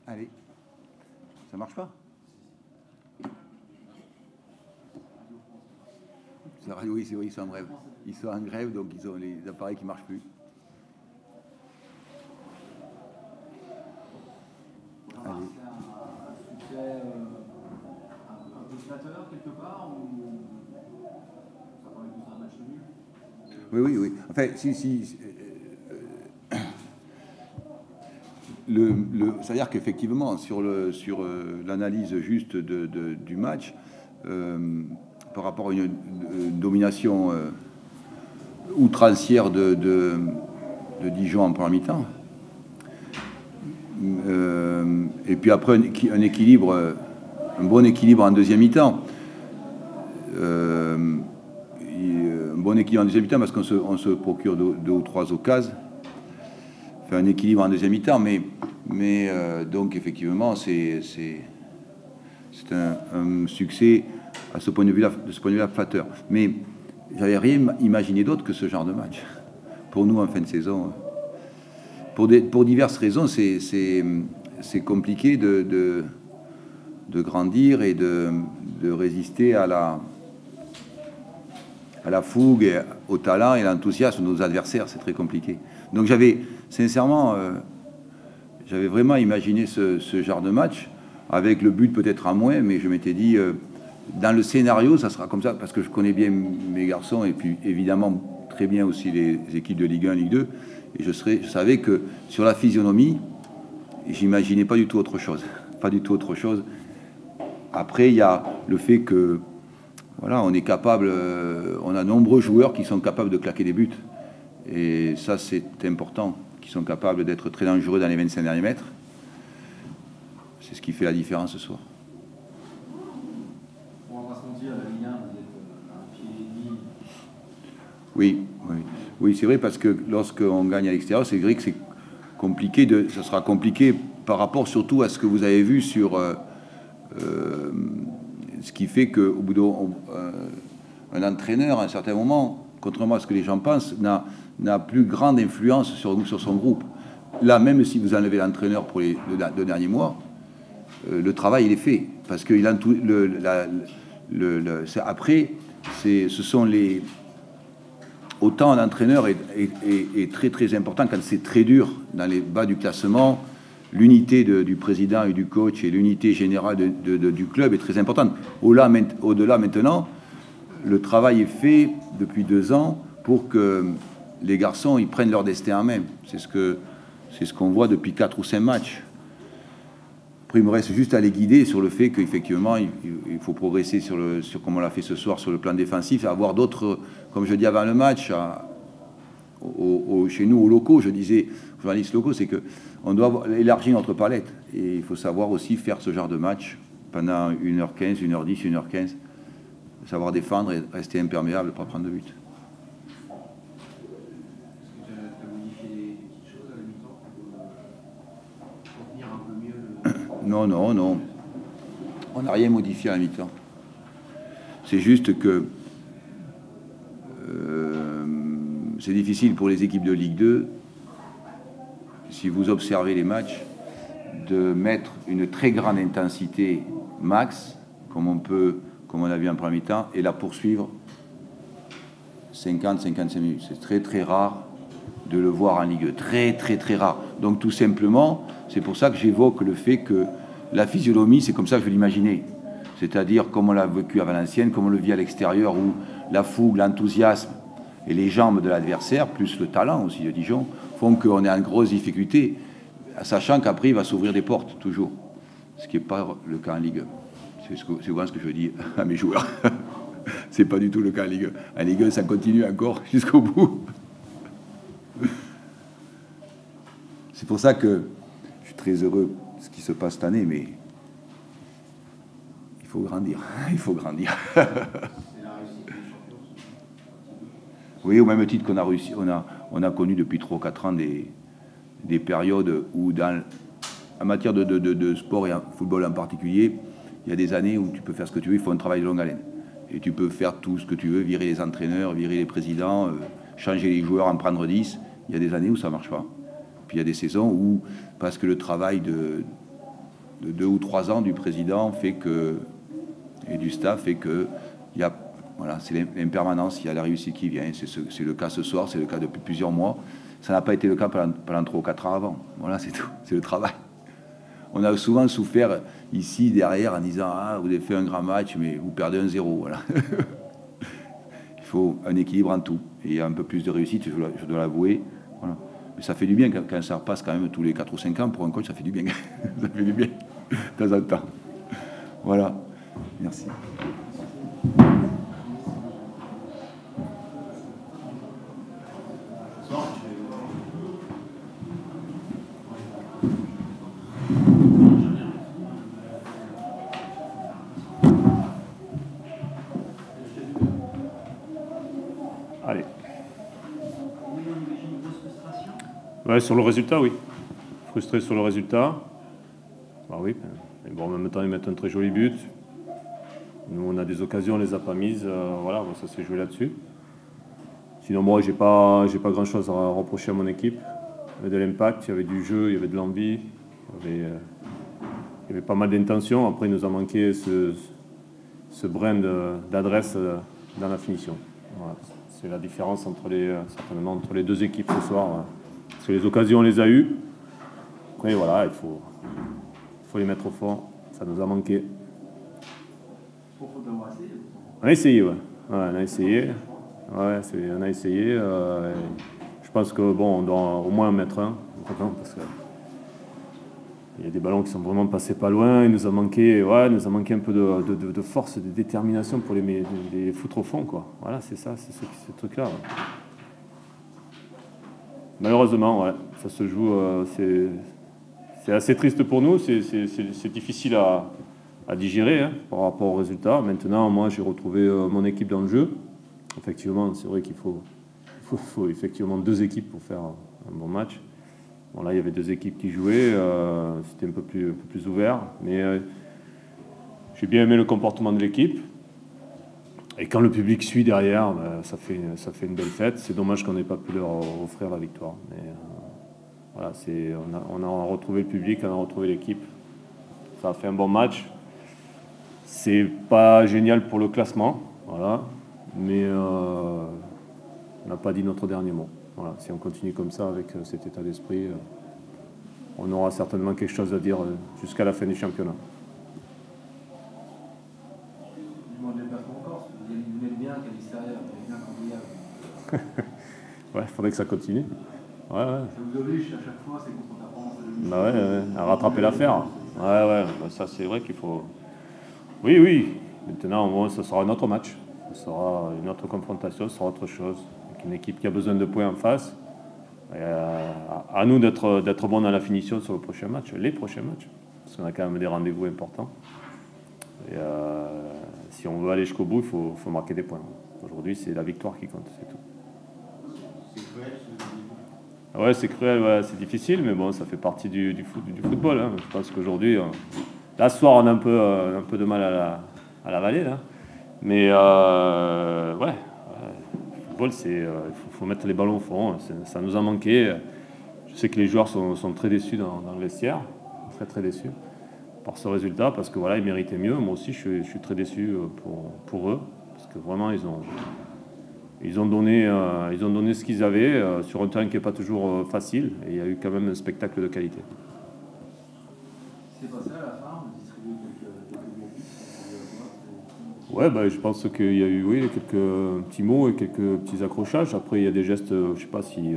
Allez. Ça marche pas? Oui, c'est vrai, ils sont en grève. Ils sont en grève, donc ils ont les appareils qui marchent plus. Allez. Un succès un peu flatteur quelque part ou ça pourrait être un match nul? Oui, oui, oui. Enfin, si. C'est-à-dire qu'effectivement, sur l'analyse juste du match, par rapport à une domination outrancière de Dijon en première mi-temps, et puis après un équilibre, un bon équilibre en deuxième mi-temps. Un bon équilibre en deuxième mi-temps parce qu'on se procure deux ou trois occasions. Fait un équilibre en deuxième mi-temps, mais donc effectivement c'est un succès à ce point de vue-là flatteur. Mais j'avais rien imaginé d'autre que ce genre de match pour nous en fin de saison. Pour diverses raisons, c'est compliqué de grandir et de résister à la fougue, et au talent et à l'enthousiasme de nos adversaires. C'est très compliqué. Donc sincèrement, j'avais vraiment imaginé ce genre de match, avec le but peut-être à moins, mais je m'étais dit, dans le scénario, ça sera comme ça, parce que je connais bien mes garçons, et puis évidemment très bien aussi les équipes de Ligue 1, Ligue 2, et je savais que sur la physionomie, j'imaginais pas du tout autre chose. Pas du tout autre chose. Après, il y a le fait que, voilà, on est capable, on a nombreux joueurs qui sont capables de claquer des buts. Et ça, c'est important, qui sont capables d'être très dangereux dans les 25 derniers mètres. C'est ce qui fait la différence ce soir. On va se mentir, la Ligue 1, vous êtes un pied et demi. Oui, c'est vrai, parce que lorsqu'on gagne à l'extérieur, c'est vrai que c'est compliqué, ça sera compliqué par rapport surtout à ce que vous avez vu sur ce qui fait qu'au bout d'un entraîneur, à un certain moment, contrairement à ce que les gens pensent, n'a plus grande influence sur son groupe. Là, même si vous enlevez l'entraîneur pour les 2 derniers mois, le travail, il est fait. Parce que après, ce sont les... Autant un entraîneur est très, très important quand c'est très dur dans les bas du classement. L'unité du président et du coach et l'unité générale du club est très importante. Au-delà, maintenant, le travail est fait depuis 2 ans pour que les garçons ils prennent leur destin en main. C'est ce qu'on voit depuis 4 ou 5 matchs. Après, il me reste juste à les guider sur le fait qu'effectivement, il faut progresser sur comme on l'a fait ce soir sur le plan défensif, et avoir d'autres, comme je dis avant le match, chez nous, aux locaux, je disais, aux journalistes locaux, c'est qu'on doit élargir notre palette. Et il faut savoir aussi faire ce genre de match pendant 1h15, 1h10, 1h15, savoir défendre et rester imperméable, pas prendre de but. Non. On n'a rien modifié à la mi-temps. C'est juste que c'est difficile pour les équipes de Ligue 2, si vous observez les matchs, de mettre une très grande intensité max, comme on a vu en première mi-temps, et la poursuivre 50-55 minutes. C'est très très rare de le voir en Ligue 2. Très très très rare. Donc tout simplement, c'est pour ça que j'évoque le fait que la physionomie, c'est comme ça que je l'imaginais. C'est-à-dire comme on l'a vécu à Valenciennes, comme on le vit à l'extérieur, où la fougue, l'enthousiasme et les jambes de l'adversaire, plus le talent aussi de Dijon, font qu'on est en grosse difficulté, sachant qu'après, il va s'ouvrir des portes, toujours. Ce qui n'est pas le cas en Ligue 1. C'est souvent ce que je dis à mes joueurs. C'est pas du tout le cas en Ligue 1. En Ligue 1, ça continue encore jusqu'au bout. C'est pour ça que je suis très heureux de ce qui se passe cette année, mais il faut grandir. Il faut grandir. Oui, au même titre qu'on a réussi, on a connu depuis 3 ou 4 ans des périodes où, en matière de sport et en football en particulier, il y a des années où tu peux faire ce que tu veux, il faut un travail de longue haleine. Et tu peux faire tout ce que tu veux, virer les entraîneurs, virer les présidents, changer les joueurs, en prendre 10. Il y a des années où ça ne marche pas. Puis il y a des saisons où, parce que le travail de 2 ou 3 ans du président fait que, et du staff fait que il y a, voilà, c'est l'impermanence, il y a la réussite qui vient. C'est le cas ce soir, c'est le cas depuis plusieurs mois. Ça n'a pas été le cas pendant 3 ou 4 ans avant. Voilà, c'est tout, c'est le travail. On a souvent souffert ici, derrière, en disant « Ah, vous avez fait un grand match, mais vous perdez 1-0. » Voilà. Il faut un équilibre en tout. Et il y a un peu plus de réussite, je dois l'avouer. Voilà. Mais ça fait du bien quand ça repasse quand même tous les 4 ou 5 ans. Pour un coach, ça fait du bien. Ça fait du bien, de temps en temps. Voilà. Merci. Allez. Ouais, sur le résultat, oui. Frustré sur le résultat. Bah oui. Mais bon, en même temps, ils mettent un très joli but. Nous, on a des occasions, on les a pas mises. Voilà, bon, ça s'est joué là-dessus. Sinon, moi, j'ai pas grand-chose à reprocher à mon équipe. Il y avait de l'impact, il y avait du jeu, il y avait de l'envie, il y avait pas mal d'intentions. Après, il nous a manqué ce brin d'adresse dans la finition. Voilà. C'est la différence certainement entre les deux équipes ce soir. Parce que les occasions, on les a eues. Après, voilà, il faut les mettre au fond. Ça nous a manqué. On a essayé, ouais. On a essayé. Ouais, on a essayé. Je pense que bon, on doit au moins en mettre un. Parce que il y a des ballons qui sont vraiment passés pas loin. Il nous a manqué un peu de force, de détermination pour les foutre au fond, quoi. Voilà, c'est ça, c'est ce truc-là. Ouais. Malheureusement, ouais, ça se joue. C'est assez triste pour nous. C'est difficile à digérer hein, par rapport au résultat. Maintenant, moi, j'ai retrouvé mon équipe dans le jeu. Effectivement, c'est vrai qu'il faut effectivement 2 équipes pour faire un bon match. Bon, là, il y avait 2 équipes qui jouaient, c'était un peu plus ouvert, mais j'ai bien aimé le comportement de l'équipe. Et quand le public suit derrière, ça fait une belle fête. C'est dommage qu'on n'ait pas pu leur offrir la victoire. Mais voilà, on a retrouvé le public, on a retrouvé l'équipe. Ça a fait un bon match. C'est pas génial pour le classement, voilà, mais on n'a pas dit notre dernier mot. Voilà, si on continue comme ça avec cet état d'esprit, on aura certainement quelque chose à dire jusqu'à la fin du championnat. Ouais, il faudrait que ça continue. Ouais. Ça vous oblige à chaque fois, c'est contre-attaquant. Bah ouais, à rattraper l'affaire. Ouais, bah ça c'est vrai qu'il faut. Oui. Maintenant, bon, ce sera un autre match. Ce sera une autre confrontation, ce sera autre chose. Avec une équipe qui a besoin de points en face. Et à nous d'être bons dans la finition sur le prochain match, les prochains matchs. Parce qu'on a quand même des rendez-vous importants. Et si on veut aller jusqu'au bout, il faut marquer des points. Aujourd'hui, c'est la victoire qui compte, c'est tout. Ouais, c'est cruel, ouais, c'est difficile, mais bon, ça fait partie du football. Hein. Je pense qu'aujourd'hui, là, ce soir, on a un peu de mal à l'avaler, là. Mais ouais, le football, il faut mettre les ballons au fond. Ça nous a manqué. Je sais que les joueurs sont très déçus dans le vestiaire, très déçus par ce résultat, parce que voilà, ils méritaient mieux. Moi aussi, je suis très déçu pour eux, parce que vraiment, ils ont donné ce qu'ils avaient sur un terrain qui n'est pas toujours facile, et il y a eu quand même un spectacle de qualité. C'est passé à la fin, on distribue quelques Ouais, bah, je pense qu'il y a eu quelques petits mots et quelques petits accrochages. Après, il y a des gestes, je ne sais pas si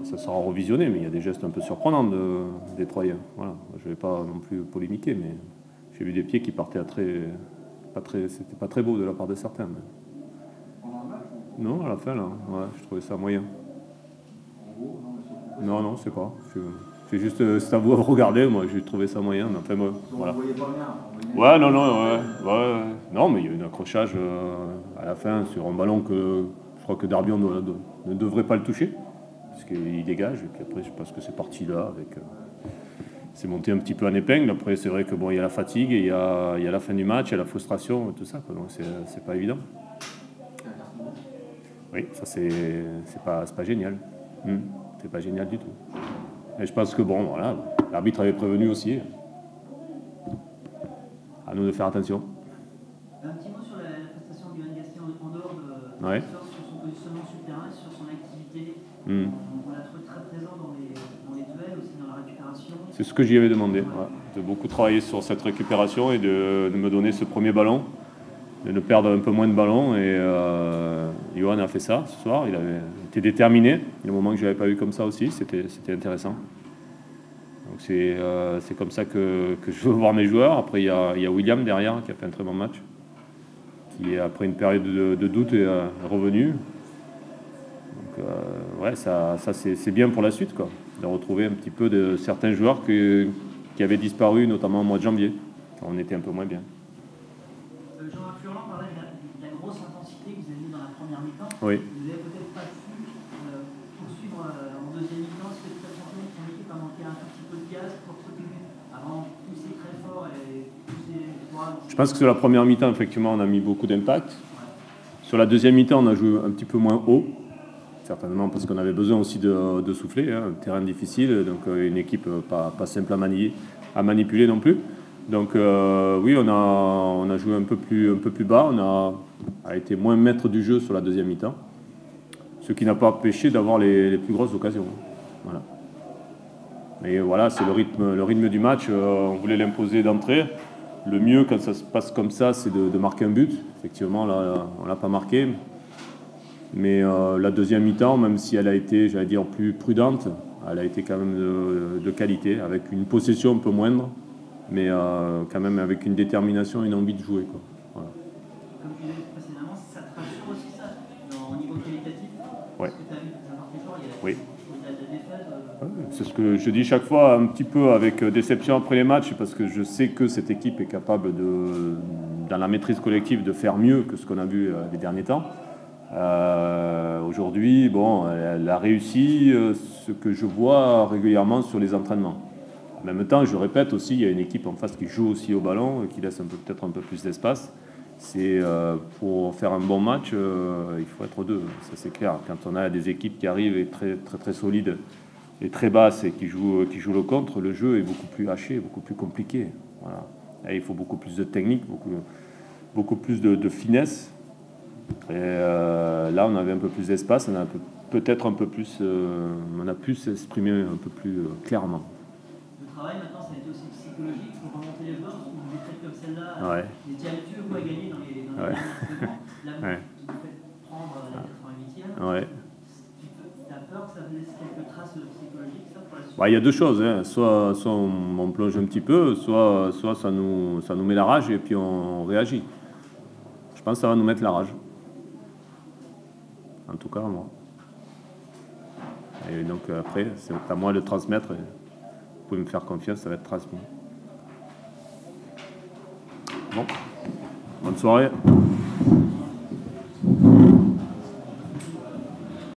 ça sera revisionné, mais il y a des gestes un peu surprenants des Troyens. Voilà. Je ne vais pas non plus polémiquer, mais j'ai vu des pieds qui partaient c'était pas très beau de la part de certains. Mais... Non, à la fin, là, ouais, je trouvais ça moyen. Non, c'est pas. C'est juste, c'est à vous à regarder, moi, j'ai trouvé ça moyen. Mais enfin, moi, voilà. Vous voyez pas bien. Ouais, non. Non, mais il y a eu un accrochage à la fin sur un ballon que je crois que Derby ne devrait pas le toucher, parce qu'il dégage. Et puis après, je pense que c'est parti là, c'est monté un petit peu en épingle. Après, c'est vrai que bon, il y a la fatigue, il y a la fin du match, il y a la frustration, tout ça, quoi. Donc c'est pas évident. Oui, ça c'est pas génial. C'est pas génial du tout. Et je pense que bon, voilà. L'arbitre avait prévenu aussi. À nous de faire attention. Un petit mot sur la prestation d'Yoann Gasquet en dehors de Ouais. sur son positionnement sur le terrain, sur son activité. On l'a trouvé très présent dans les duels, aussi dans la récupération. C'est ce que j'y avais demandé, ouais. De beaucoup travailler sur cette récupération et de me donner ce premier ballon, de ne perdre un peu moins de ballons. Et Yoann a fait ça ce soir, il avait été déterminé. Le moment que je n'avais pas vu comme ça aussi, c'était intéressant. Donc c'est comme ça que je veux voir mes joueurs. Après, il y a William derrière qui a fait un très bon match, qui après une période de doute est revenu. Donc ouais, ça c'est bien pour la suite, quoi, de retrouver un petit peu de certains joueurs qui avaient disparu, notamment au mois de janvier, quand on était un peu moins bien. Jean-Marc Furlan parlait de la grosse intensité que vous avez mis dans la première mi-temps. Oui. Vous n'avez peut-être pas pu poursuivre en deuxième mi-temps. Est-ce que tu as senti que ton équipe a manqué un tout petit peu de gaz pour avant de pousser très fort et pousser droit? Je pense que sur la première mi-temps, effectivement, on a mis beaucoup d'impact. Sur la deuxième mi-temps, on a joué un petit peu moins haut, certainement parce qu'on avait besoin aussi de souffler, hein, un terrain difficile, donc une équipe pas simple à manipuler non plus. Donc oui, on a joué un peu plus bas, on a été moins maître du jeu sur la deuxième mi-temps, ce qui n'a pas empêché d'avoir les plus grosses occasions. Voilà. Mais voilà, c'est le rythme du match, on voulait l'imposer d'entrée. Le mieux quand ça se passe comme ça, c'est de marquer un but. Effectivement, là, on ne l'a pas marqué. Mais la deuxième mi-temps, même si elle a été, j'allais dire, plus prudente, elle a été quand même de qualité, avec une possession un peu moindre, mais quand même avec une détermination, une envie de jouer, quoi. Voilà. Comme tu l'as dit précédemment, ça te rassure aussi ça, au niveau qualitatif? Ouais. Parce que tu as vu que ça marquait fort, il y a Oui. des défaites. C'est ce que je dis chaque fois, un petit peu avec déception après les matchs, parce que je sais que cette équipe est capable, dans la maîtrise collective, de faire mieux que ce qu'on a vu les derniers temps. Aujourd'hui, bon, elle a réussi ce que je vois régulièrement sur les entraînements. En même temps, je répète aussi, il y a une équipe en face qui joue aussi au ballon, qui laisse peut-être un peu plus d'espace. C'est pour faire un bon match, il faut être deux, ça c'est clair. Quand on a des équipes qui arrivent et très solides et très basses et qui jouent le contre, le jeu est beaucoup plus haché, beaucoup plus compliqué. Voilà. Et il faut beaucoup plus de technique, beaucoup plus de finesse. Et là, on avait un peu plus d'espace, on a peut-être un peu plus, on a pu s'exprimer un peu plus clairement. Le travail maintenant, ça a été aussi psychologique pour remonter les joueurs, parce que des défaites comme celle-là, Ouais. vous étiez habitués à gagner dans les Ouais. Là, vous Ouais. vous faites prendre la 88e. Ouais. Tu as peur que ça laisse quelques traces psychologiques, ça, pour la suite? Bah, il y a deux choses, hein. Soit on plonge un petit peu, soit ça nous met la rage et puis on réagit. Je pense que ça va nous mettre la rage. En tout cas, moi. Et donc après, c'est à moi de transmettre. Vous pouvez me faire confiance, ça va être transmis. Bon, bonne soirée.